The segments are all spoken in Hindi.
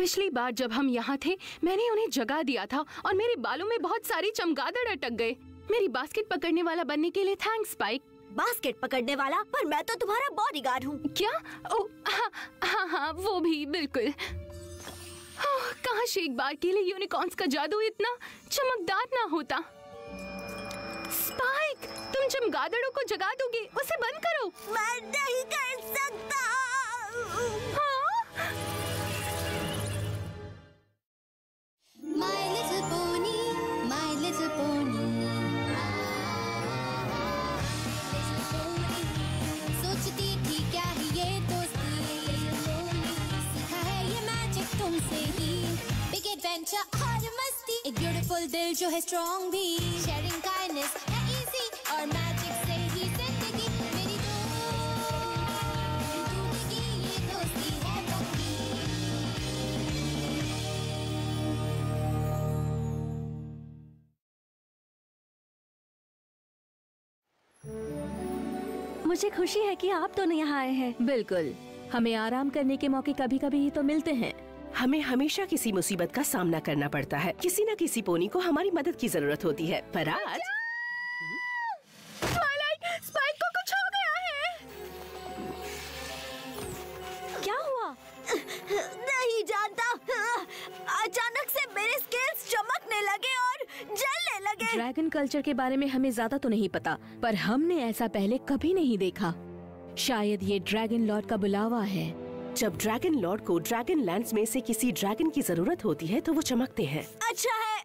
पिछली बार जब हम यहाँ थे मैंने उन्हें जगा दिया था और मेरे बालों में बहुत सारी चमगादड़ अटक गए। मेरी बास्केट पकड़ने वाला बनने के लिए थैंक्स स्पाइक। बास्केट पकड़ने वाला? पर मैं तो तुम्हारा बॉडीगार्ड हूँ। क्या? ओ, हाँ, वो भी बिल्कुल। काश एक बार के लिए यूनिकॉर्न्स का जादू इतना चमकदार ना होता। स्पाइक, तुम चमगादड़ों को जगा दोगे, उसे बंद करो। मैं नहीं कर सकता। हाँ? My little pony, my little pony. सोचती थी क्या ही ये दोस्ती, सीखा है ये मैजिक तुमसे ही। Big adventure और मस्ती, एक ब्यूटीफुल दिल जो है स्ट्रॉन्ग भी। Sharing kindness है easy और मैजिक से ही जिंदगी मेरी टूटेगी ये दोस्ती है पक्की। मुझे खुशी है कि आप दोनों यहाँ आए हैं। बिल्कुल, हमें आराम करने के मौके कभी कभी ही तो मिलते हैं। हमें हमेशा किसी मुसीबत का सामना करना पड़ता है। किसी न किसी पोनी को हमारी मदद की जरूरत होती है। पर आज स्पाइक को कुछ हो गया है। क्या हुआ? नहीं जानता। अचानक से मेरे स्केल्स चमकने लगे और जलने लगे। ड्रैगन कल्चर के बारे में हमें ज्यादा तो नहीं पता, पर हमने ऐसा पहले कभी नहीं देखा। शायद ये ड्रैगन लॉर्ड का बुलावा है। जब ड्रैगन लॉर्ड को ड्रैगन लैंड्स में से किसी ड्रैगन की जरूरत होती है तो वो चमकते हैं। अच्छा है,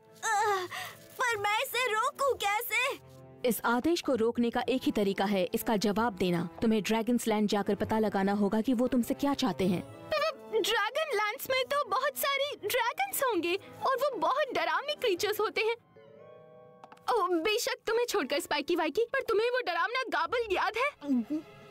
पर मैं इसे रोकूं कैसे? इस आदेश को रोकने का एक ही तरीका है, इसका जवाब देना। तुम्हें ड्रैगन्स लैंड जाकर पता लगाना होगा कि वो तुमसे क्या चाहते हैं। ड्रैगन लैंड्स में तो बहुत सारी ड्रैगन्स होंगे और वो बहुत डरावनी क्रीचर्स होते हैं। ओह, बेशक तुम्हें छोड़कर स्पाइकी वाइकी, पर तुम्हें वो डरावना गाबल याद है?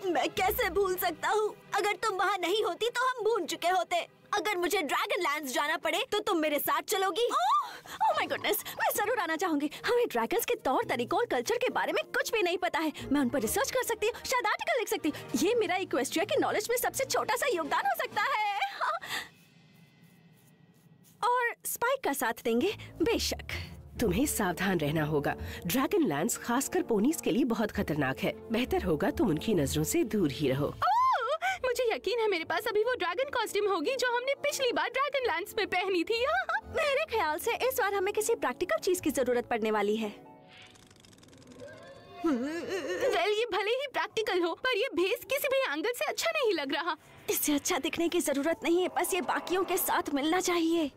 मैं कैसे भूल सकता हूँ? अगर तुम वहाँ नहीं होती तो हम भूल चुके होते। अगर मुझे ड्रैगन लैंड्स जाना पड़े तो तुम मेरे साथ चलोगी? ओह माय गॉडनेस, मैं जरूर आना चाहूंगी। हमें ड्रैगन्स के तौर तरीकों और कल्चर के बारे में कुछ भी नहीं पता है। मैं उन पर रिसर्च कर सकती हूँ, शायद आर्टिकल लिख सकती हूँ। ये मेरा इक्वेस्ट्रिया की नॉलेज में सबसे छोटा सा योगदान हो सकता है। और स्पाइक का साथ देंगे? बेशक। तुम्हें सावधान रहना होगा। ड्रैगन लैंड्स खासकर पोनीज के लिए बहुत खतरनाक है। बेहतर होगा तुम उनकी नजरों से दूर ही रहो। मुझे यकीन है मेरे पास अभी वो ड्रैगन कॉस्ट्यूम होगी जो हमने पिछली बार ड्रैगन लैंड्स में पहनी थी। मेरे ख्याल से इस बार हमें किसी प्रैक्टिकल चीज की जरूरत पड़ने वाली है। वेल, ये भले ही प्रैक्टिकल हो, पर ये भेस किसी भी एंगल से अच्छा नहीं लग रहा। इससे अच्छा दिखने की जरूरत नहीं है, बस ये बाकियों के साथ मिलना चाहिए।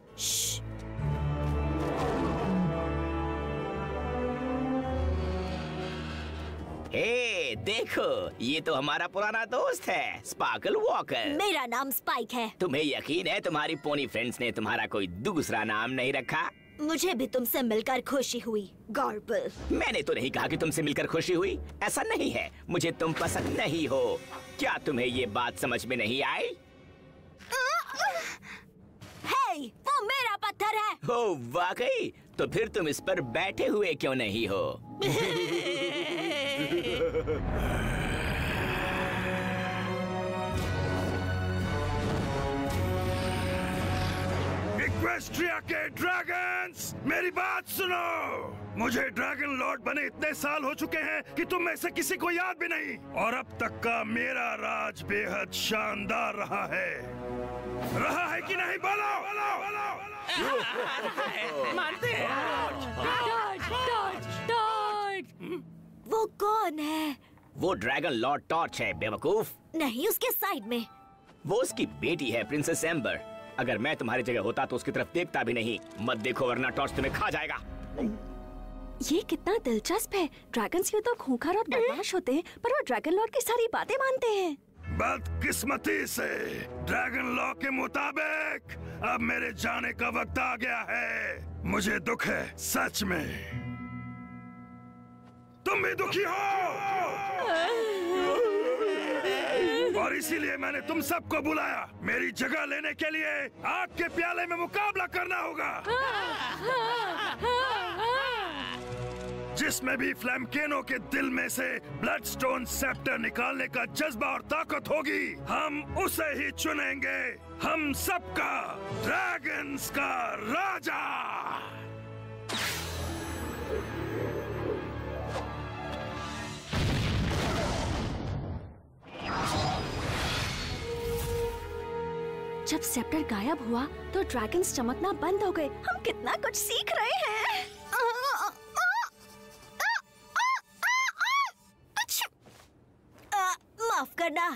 हे, देखो, ये तो हमारा पुराना दोस्त है, स्पार्कल वॉकर। मेरा नाम स्पाइक है। तुम्हें यकीन है तुम्हारी पोनी फ्रेंड्स ने तुम्हारा कोई दूसरा नाम नहीं रखा? मुझे भी तुमसे मिलकर खुशी हुई, गार्बल। मैंने तो नहीं कहा कि तुमसे मिलकर खुशी हुई। ऐसा नहीं है, मुझे तुम पसंद नहीं हो। क्या तुम्हें ये बात समझ में नहीं आई? हे, वो मेरा पत्थर है। हो वाकई? तो फिर तुम इस पर बैठे हुए क्यों नहीं हो? इक्वेस्ट्रिया के ड्रैगन्स, मेरी बात सुनो। मुझे ड्रैगन लॉर्ड बने इतने साल हो चुके हैं कि तुम में से किसी को याद भी नहीं। और अब तक का मेरा राज बेहद शानदार रहा है कि नहीं? बोलो, बोलो, बोलो। मानते हैं। वो कौन है? वो ड्रैगन लॉर्ड टॉर्च है, बेवकूफ। नहीं, उसके साइड में। वो उसकी बेटी है, प्रिंसेस एम्बर। अगर मैं तुम्हारी जगह होता तो उसकी तरफ देखता भी नहीं। मत देखो वरना टॉर्च तुम्हें खा जाएगा। ये कितना दिलचस्प है। ड्रैगन्स ये तो खूंखार और बदमाश होते हैं, पर वो ड्रैगन लॉर्ड की सारी बातें मानते हैं। बदकिस्मती से ड्रैगन लॉ के मुताबिक अब मेरे जाने का वक्त आ गया है। मुझे दुख है, सच में। तुम भी दुखी हो और इसीलिए मैंने तुम सबको बुलाया। मेरी जगह लेने के लिए आग के प्याले में मुकाबला करना होगा। जिसमें भी फ्लैमकेनो के दिल में से ब्लडस्टोन सेप्टर निकालने का जज्बा और ताकत होगी, हम उसे ही चुनेंगे, हम सबका ड्रैगन्स का राजा। जब सेप्टर गायब हुआ तो ड्रैगन्स चमकना बंद हो गए। हम कितना कुछ सीख रहे हैं। माफ करना।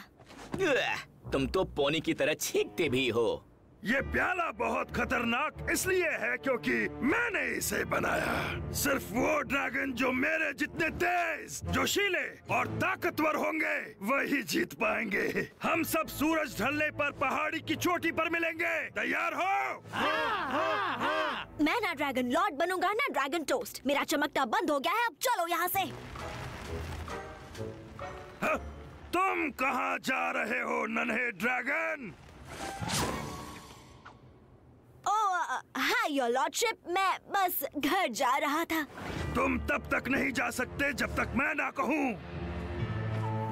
तुम तो पोनी की तरह छींकते भी हो। ये प्याला बहुत खतरनाक इसलिए है क्योंकि मैंने इसे बनाया। सिर्फ वो ड्रैगन जो मेरे जितने तेज, जोशीले और ताकतवर होंगे वही जीत पाएंगे। हम सब सूरज ढलने पर पहाड़ी की चोटी पर मिलेंगे। तैयार हो? मैं ना ड्रैगन लॉर्ड बनूंगा ना ड्रैगन टोस्ट। मेरा चमकना बंद हो गया है, अब चलो यहाँ से। तुम कहाँ जा रहे हो नन्हे ड्रैगन? हाय योर लॉर्डशिप, मैं बस घर जा रहा था। तुम तब तक नहीं जा सकते जब तक मैं ना कहूँ।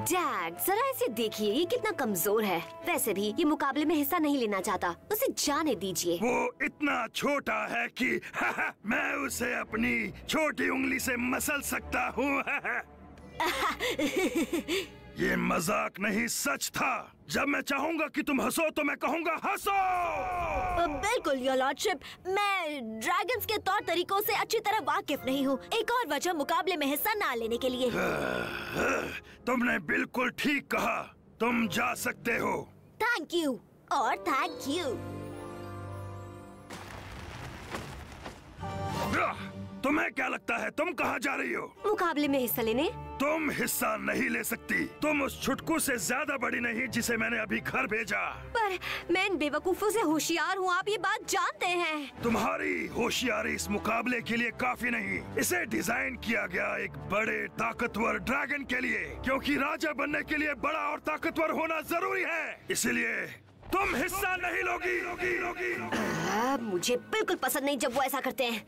डैड, जरा इसे देखिए, ये कितना कमजोर है। वैसे भी ये मुकाबले में हिस्सा नहीं लेना चाहता, उसे जाने दीजिए। वो इतना छोटा है कि मैं उसे अपनी छोटी उंगली से मसल सकता हूँ। ये मजाक नहीं, सच था। जब मैं चाहूंगा कि तुम हंसो तो मैं कहूंगा हंसो। बिल्कुल योर लॉर्डशिप, मैं ड्रैगन्स के तौर तरीकों से अच्छी तरह वाकिफ नहीं हूँ। एक और वजह मुकाबले में हिस्सा ना लेने के लिए। तुमने बिल्कुल ठीक कहा, तुम जा सकते हो। थैंक यू और थैंक यू। तुम्हें क्या लगता है तुम कहाँ जा रही हो? मुकाबले में हिस्सा लेने। तुम हिस्सा नहीं ले सकती। तुम उस छुटकू से ज्यादा बड़ी नहीं जिसे मैंने अभी घर भेजा। पर मैं इन बेवकूफों से होशियार हूँ, आप ये बात जानते हैं। तुम्हारी होशियारी इस मुकाबले के लिए काफी नहीं। इसे डिजाइन किया गया एक बड़े ताकतवर ड्रैगन के लिए, क्योंकि राजा बनने के लिए बड़ा और ताकतवर होना जरूरी है। इसलिए तुम हिस्सा नहीं लोगी। मुझे बिल्कुल पसंद नहीं जब वो ऐसा करते हैं।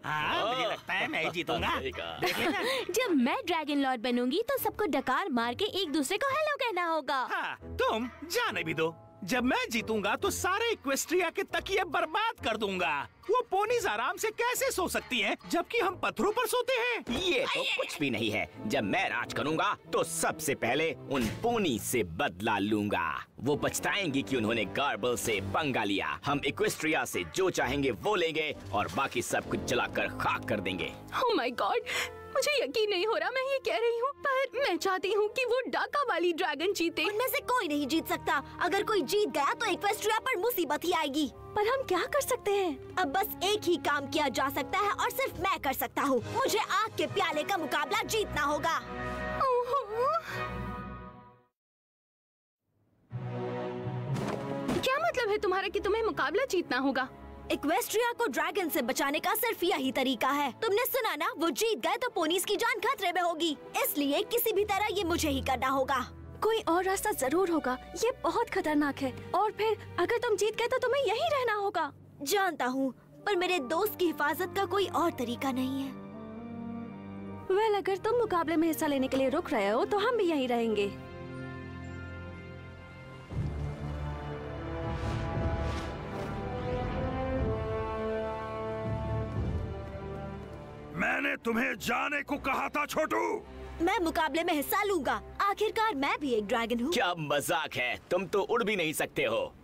मुझे लगता है मैं जीतूंगा। देख लेना। जब मैं ड्रैगन लॉर्ड बनूंगी तो सबको डकार मार के एक दूसरे को हेलो कहना होगा। हाँ, तुम जाने भी दो। जब मैं जीतूंगा तो सारे इक्वेस्ट्रिया के तकिए बर्बाद कर दूंगा। वो पोनीज आराम से कैसे सो सकती हैं जबकि हम पत्थरों पर सोते हैं? ये तो कुछ भी नहीं है। जब मैं राज करूंगा तो सबसे पहले उन पोनी से बदला लूंगा। वो पछताएंगी कि उन्होंने गार्बल से पंगा लिया। हम इक्वेस्ट्रिया से जो चाहेंगे वो लेंगे और बाकी सब कुछ जलाकर खाक कर देंगे। ओह माय गॉड, मुझे यकीन नहीं हो रहा मैं ये कह रही हूँ, पर मैं चाहती हूँ कि वो डाका वाली ड्रैगन जीते। उनमें से कोई नहीं जीत सकता। अगर कोई जीत गया तो इक्वेस्ट्रिया पर मुसीबत ही आएगी। पर हम क्या कर सकते हैं? अब बस एक ही काम किया जा सकता है और सिर्फ मैं कर सकता हूँ। मुझे आग के प्याले का मुकाबला जीतना होगा। क्या मतलब है तुम्हारा कि तुम्हें मुकाबला जीतना होगा? इक्वेस्ट्रिया को ड्रैगन से बचाने का सिर्फ यही तरीका है। तुमने सुना ना, वो जीत गए तो पोनीज की जान खतरे में होगी। इसलिए किसी भी तरह ये मुझे ही करना होगा। कोई और रास्ता जरूर होगा। ये बहुत खतरनाक है। और फिर अगर तुम जीत गए तो तुम्हें यहीं रहना होगा। जानता हूँ, पर मेरे दोस्त की हिफाजत का कोई और तरीका नहीं है। वेल, अगर तुम मुकाबले में हिस्सा लेने के लिए रुक रहे हो तो हम भी यहीं रहेंगे। मैंने तुम्हें जाने को कहा था छोटू। मैं मुकाबले में हिस्सा लूंगा। आखिरकार मैं भी एक ड्रैगन हूँ। क्या मजाक है, तुम तो उड़ भी नहीं सकते हो।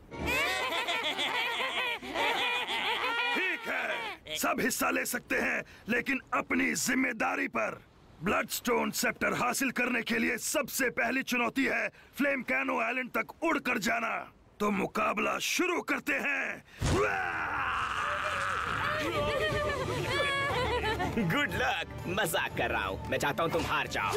ठीक है, सब हिस्सा ले सकते हैं, लेकिन अपनी जिम्मेदारी पर। ब्लडस्टोन सेप्टर हासिल करने के लिए सबसे पहली चुनौती है फ्लेमकैनो आइलैंड तक उड़कर जाना। तो मुकाबला शुरू करते हैं। Good luck. मजाक कर रहा हूँ, मैं चाहता हूँ तुम हार जाओ।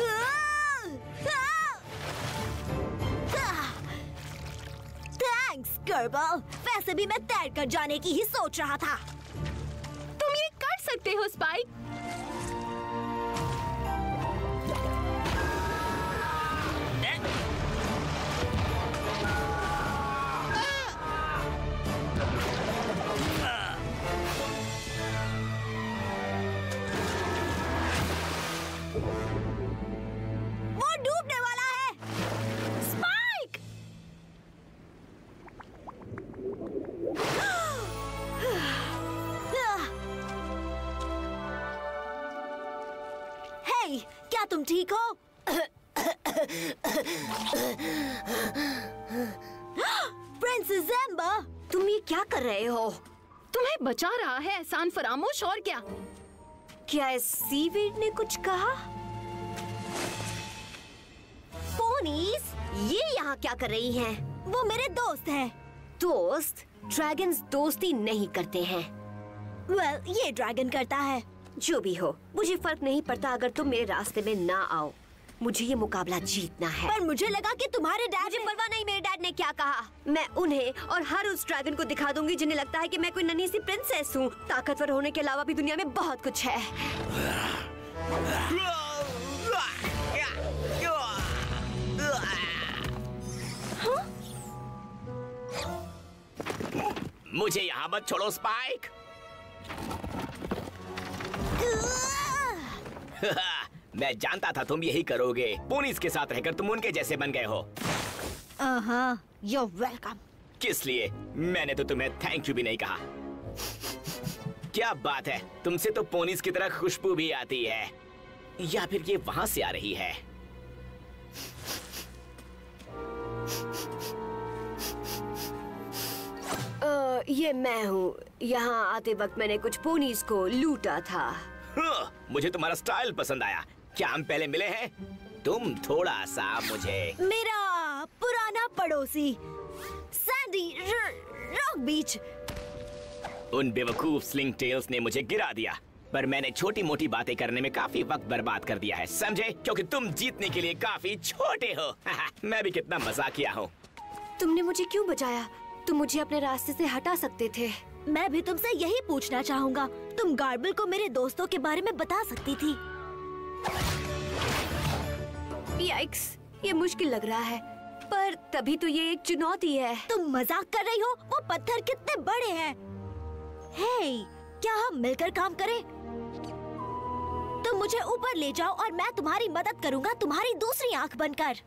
थैंक्स गर्बल। वैसे भी मैं तैर कर जाने की ही सोच रहा था। तुम ये कर सकते हो स्पाइक। क्या तुम ठीक हो? प्रिंसेस एम्बर, तुम ये क्या कर रहे हो? तुम्हें बचा रहा है एहसान फरामोश, और क्या? क्या इस सीवीड ने कुछ कहा? पोनीज, ये यहाँ क्या कर रही हैं? वो मेरे दोस्त हैं। दोस्त? ड्रैगन्स दोस्ती नहीं करते हैं। वेल, ये ड्रैगन करता है। जो भी हो, मुझे फर्क नहीं पड़ता अगर तुम मेरे रास्ते में ना आओ। मुझे ये मुकाबला जीतना है। पर मुझे लगा कि तुम्हारे डैड, मुझे परवाह नहीं मेरे डैड ने क्या कहा। मैं उन्हें और हर उस ड्रैगन को दिखा दूंगी जिन्हें लगता है कि मैं कोई नन्ही सी प्रिंसेस हूँ। ताकतवर होने के अलावा भी दुनिया में बहुत कुछ है। मुझे यहाँ मत छोड़ो स्पाइक। मैं जानता था तुम यही करोगे। पोनीज के साथ रहकर तुम उनके जैसे बन गए हो। You're welcome। किस लिए? मैंने तो तुम्हें थैंक यू भी नहीं कहा। क्या बात है, तुमसे तो पोनीज की तरह खुशबू भी आती है। या फिर ये वहां से आ रही है? ये मैं हूँ। यहाँ आते वक्त मैंने कुछ पोनीज को लूटा था। मुझे तुम्हारा स्टाइल पसंद आया। क्या हम पहले मिले हैं? तुम थोड़ा सा मुझे। मेरा पुराना पड़ोसी सैंडी रॉक बीच। उन बेवकूफ स्लिंग टेल्स ने मुझे गिरा दिया, पर मैंने छोटी मोटी बातें करने में काफी वक्त बर्बाद कर दिया है, समझे? क्योंकि तुम जीतने के लिए काफी छोटे हो। मैं भी कितना मजाकिया हूँ। तुमने मुझे क्यों बचाया? तुम मुझे अपने रास्ते से हटा सकते थे। मैं भी तुमसे यही पूछना चाहूँगा। तुम गार्बल को मेरे दोस्तों के बारे में बता सकती थी। याइक्स, ये मुश्किल लग रहा है, पर तभी तो ये एक चुनौती है। तुम मजाक कर रही हो? वो पत्थर कितने बड़े हैं। हे, क्या हम मिलकर काम करें? तुम मुझे ऊपर ले जाओ और मैं तुम्हारी मदद करूँगा, तुम्हारी दूसरी आँख बनकर।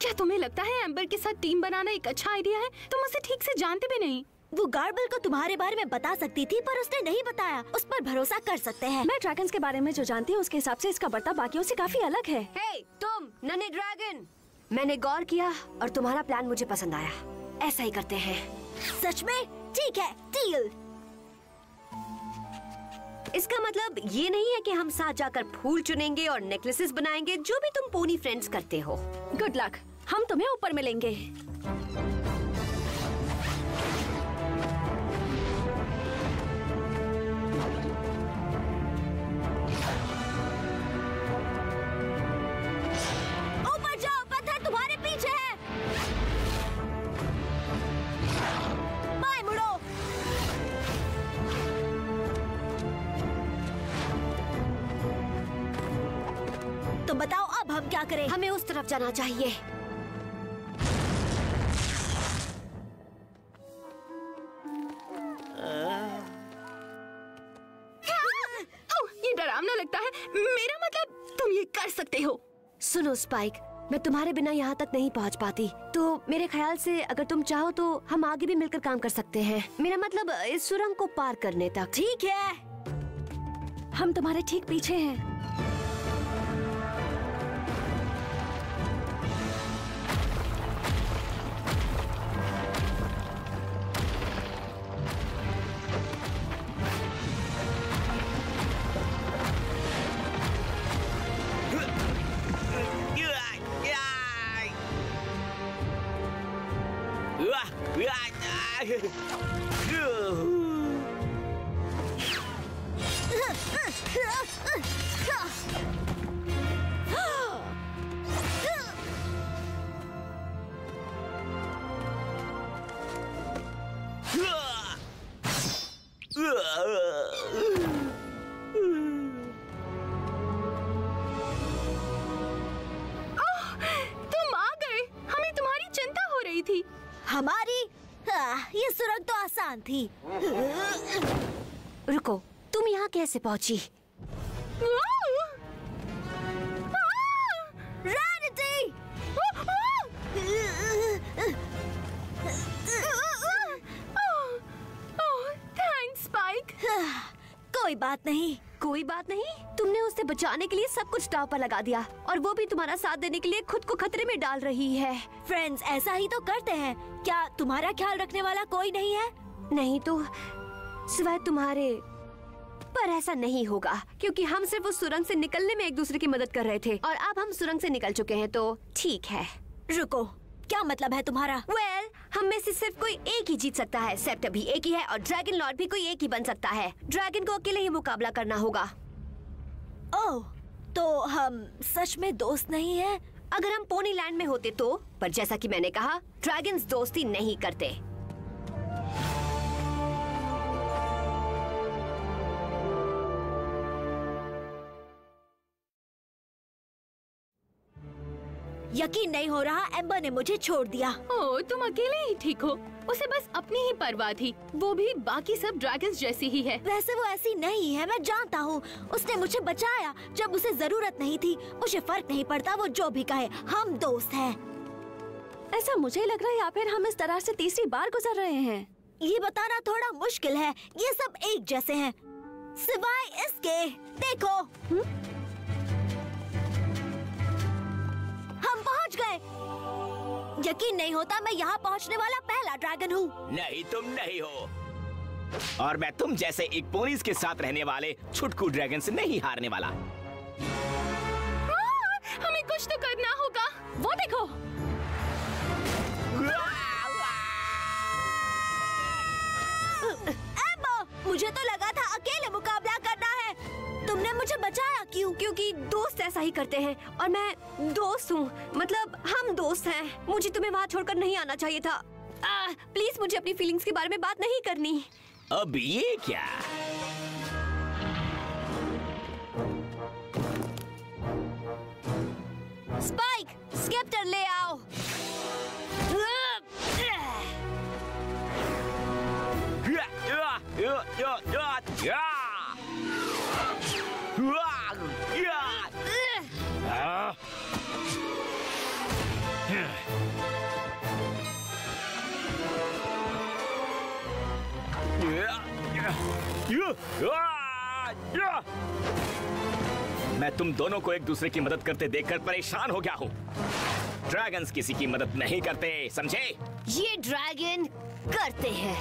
क्या तुम्हें लगता है एम्बर के साथ टीम बनाना एक अच्छा आइडिया है? तुम उसे ठीक से जानते भी नहीं। वो गार्बल को तुम्हारे बारे में बता सकती थी, पर उसने नहीं बताया। उस पर भरोसा कर सकते हैं। मैं ड्रैगन्स के बारे में जो जानती हूँ उसके हिसाब से इसका बर्ताव बाकियों से काफी अलग है। हे, तुम नन्हे ड्रैगन! मैंने गौर किया और तुम्हारा प्लान मुझे पसंद आया। ऐसा ही करते हैं। सच में? ठीक है, डील। इसका मतलब ये नहीं है कि हम साथ जाकर फूल चुनेंगे और नेकलेसेस बनाएंगे, जो भी तुम पोनी फ्रेंड्स करते हो। गुड लक, हम तुम्हें ऊपर मिलेंगे। ऊपर जाओ, पत्थर तुम्हारे पीछे है। बाएं मुड़ो। तो बताओ अब हम क्या करें? हमें उस तरफ जाना चाहिए। ये डरावना लगता है। मेरा मतलब तुम ये कर सकते हो। सुनो स्पाइक, मैं तुम्हारे बिना यहाँ तक नहीं पहुँच पाती, तो मेरे ख्याल से अगर तुम चाहो तो हम आगे भी मिलकर काम कर सकते हैं। मेरा मतलब इस सुरंग को पार करने तक। ठीक है, हम तुम्हारे ठीक पीछे हैं। तुम आ गए। हमें तुम्हारी चिंता हो रही थी। हमारी? ये सुरंग तो आसान थी। रुको, तुम यहाँ कैसे पहुँची? रैरिटी! थैंक्स कोई बात नहीं। कोई बात नहीं? तुमने उसे बचाने के लिए सब कुछ दांव पर लगा दिया और वो भी तुम्हारा साथ देने के लिए खुद को खतरे में डाल रही है। फ्रेंड्स ऐसा ही तो करते हैं। क्या तुम्हारा ख्याल रखने वाला कोई नहीं है? नहीं तो सिवाय तुम्हारे। पर ऐसा नहीं होगा क्योंकि हम सिर्फ उस सुरंग से निकलने में एक दूसरे की मदद कर रहे थे और अब हम सुरंग से निकल चुके हैं तो ठीक है। रुको, क्या मतलब है तुम्हारा? वेल, हम में से सिर्फ कोई एक ही जीत सकता है। सेप्टर भी एक ही है और ड्रैगन लॉर्ड भी कोई एक ही बन सकता है। ड्रैगन को अकेले ही मुकाबला करना होगा। ओह, तो हम सच में दोस्त नहीं हैं? अगर हम पोनी लैंड में होते तो, पर जैसा कि मैंने कहा, ड्रैगन्स दोस्ती नहीं करते। यकीन नहीं हो रहा एम्बर ने मुझे छोड़ दिया। ओह, तुम अकेले ही ठीक हो। उसे बस अपनी ही परवाह थी। वो भी बाकी सब ड्रैगन्स जैसी ही है। वैसे वो ऐसी नहीं है, मैं जानता हूँ। उसने मुझे बचाया जब उसे जरूरत नहीं थी। मुझे फर्क नहीं पड़ता वो जो भी कहे, हम दोस्त हैं। ऐसा मुझे लग रहा है या फिर हम इस तरह से तीसरी बार गुजर रहे हैं। ये बताना थोड़ा मुश्किल है। ये सब एक जैसे हैं, सिवाय इसके। देखो, हम पहुंच गए। यकीन नहीं होता मैं यहाँ पहुँचने वाला पहला ड्रैगन हूँ। नहीं, तुम नहीं हो। और मैं तुम जैसे एक पोनीस के साथ रहने वाले छुटकू ड्रैगन से नहीं हारने वाला। हमें कुछ तो करना होगा। वो देखो, एम्बर, मुझे तो लगा था अकेले मुकाबला करना है। तुमने मुझे बचाया क्यों? क्योंकि दोस्त ऐसा ही करते हैं और मैं दोस्त हूँ। मतलब हम दोस्त हैं। मुझे तुम्हें वहाँ छोड़कर नहीं आना चाहिए था। प्लीज मुझे अपनी फीलिंग्स के बारे में बात नहीं करनी। अब ये क्या? स्पाइक, स्केप्टर ले आओ। मैं तुम दोनों को एक दूसरे की मदद करते देखकर परेशान हो गया हूँ। ड्रैगन्स किसी की मदद नहीं करते, समझे? ये ड्रैगन करते हैं।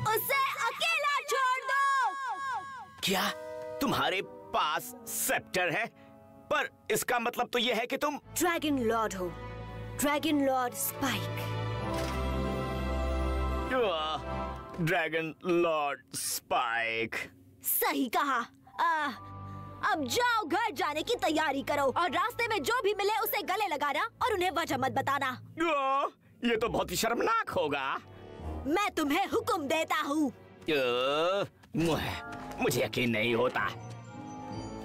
उसे अकेला छोड़ दो। क्या तुम्हारे पास सेप्टर है? पर इसका मतलब तो ये है कि तुम ड्रैगन लॉर्ड हो। Dragon Lord spike. Dragon Lord spike. सही कहा। अब जाओ, घर जाने की तैयारी करो और रास्ते में जो भी मिले उसे गले लगाना और उन्हें वजह मत बताना। ये तो बहुत ही शर्मनाक होगा। मैं तुम्हें हुक्म देता हूँ। मुझे यकीन नहीं होता।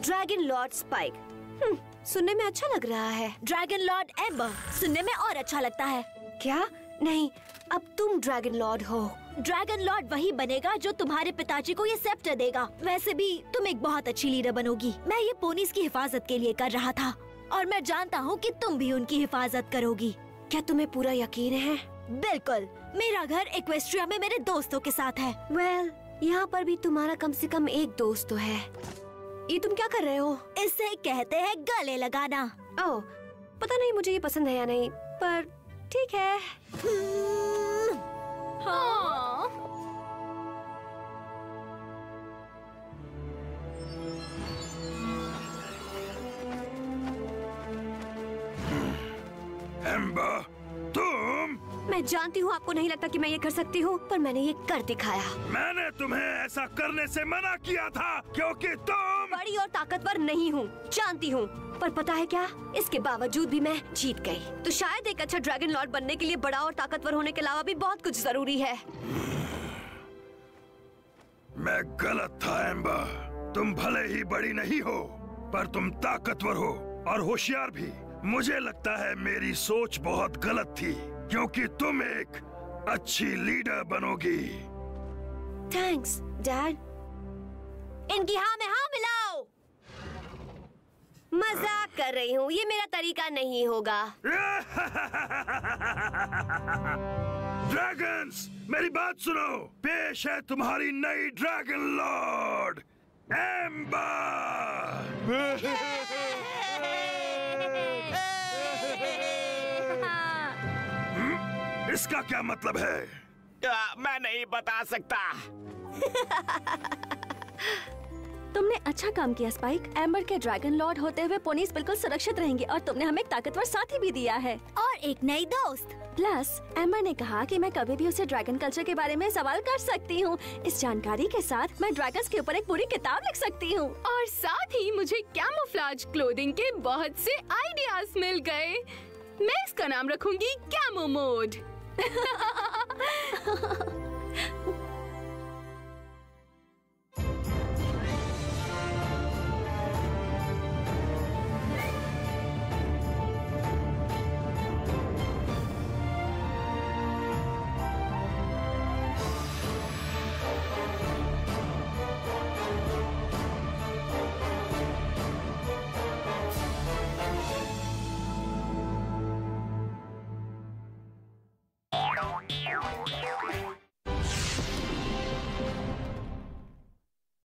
ड्रैगन लॉर्ड स्पाइक, सुनने में अच्छा लग रहा है। ड्रैगन लॉर्ड एम्बर, सुनने में और अच्छा लगता है। क्या? नहीं, अब तुम ड्रैगन लॉर्ड हो। ड्रैगन लॉर्ड वही बनेगा जो तुम्हारे पिताजी को ये सेप्टर देगा। वैसे भी तुम एक बहुत अच्छी लीडर बनोगी। मैं ये पोनीस की हिफाजत के लिए कर रहा था और मैं जानता हूँ कि तुम भी उनकी हिफाजत करोगी। क्या तुम्हें पूरा यकीन है? बिल्कुल। मेरा घर एक्वेस्ट्रिया में मेरे दोस्तों के साथ है। वेल, यहाँ पर भी तुम्हारा कम से कम एक दोस्त तो है। ये तुम क्या कर रहे हो? इसे कहते हैं गले लगाना। ओह, पता नहीं मुझे ये पसंद है या नहीं, पर ठीक है। हाँ। एम्बर, तुम? मैं जानती हूँ आपको नहीं लगता कि मैं ये कर सकती हूँ, पर मैंने ये कर दिखाया। मैंने तुम्हें ऐसा करने से मना किया था क्योंकि तुम बड़ी और ताकतवर नहीं हूँ, जानती हूँ। पर पता है क्या, इसके बावजूद भी मैं जीत गई। तो शायद एक अच्छा ड्रैगन लॉर्ड बनने के लिए बड़ा और ताकतवर होने के अलावा भी बहुत कुछ जरूरी है। मैं गलत था एम्बर। तुम भले ही बड़ी नहीं हो, पर तुम ताकतवर हो और होशियार भी। मुझे लगता है मेरी सोच बहुत गलत थी, क्योंकि तुम एक अच्छी लीडर बनोगी। Thanks dad. इनकी हाँ में हाँ मिलाओ। मजाक कर रही हूँ, ये मेरा तरीका नहीं होगा। ड्रैगन्स, मेरी बात सुनो। पेश है तुम्हारी नई ड्रैगन लॉर्ड एम्बर। इसका क्या मतलब है? मैं नहीं बता सकता। तुमने अच्छा काम किया स्पाइक। एम्बर के ड्रैगन लॉर्ड होते हुए पोनीज बिल्कुल सुरक्षित रहेंगे और तुमने हमें एक ताकतवर साथी भी दिया है और एक नई दोस्त। प्लस एम्बर ने कहा कि मैं कभी भी उसे ड्रैगन कल्चर के बारे में सवाल कर सकती हूँ। इस जानकारी के साथ मैं ड्रैगन्स के ऊपर एक पूरी किताब लिख सकती हूँ। और साथ ही मुझे कैमोफ्लेज क्लोथिंग के बहुत से आइडियाज मिल गए। मैं इसका नाम रखूंगी कैमो मोड।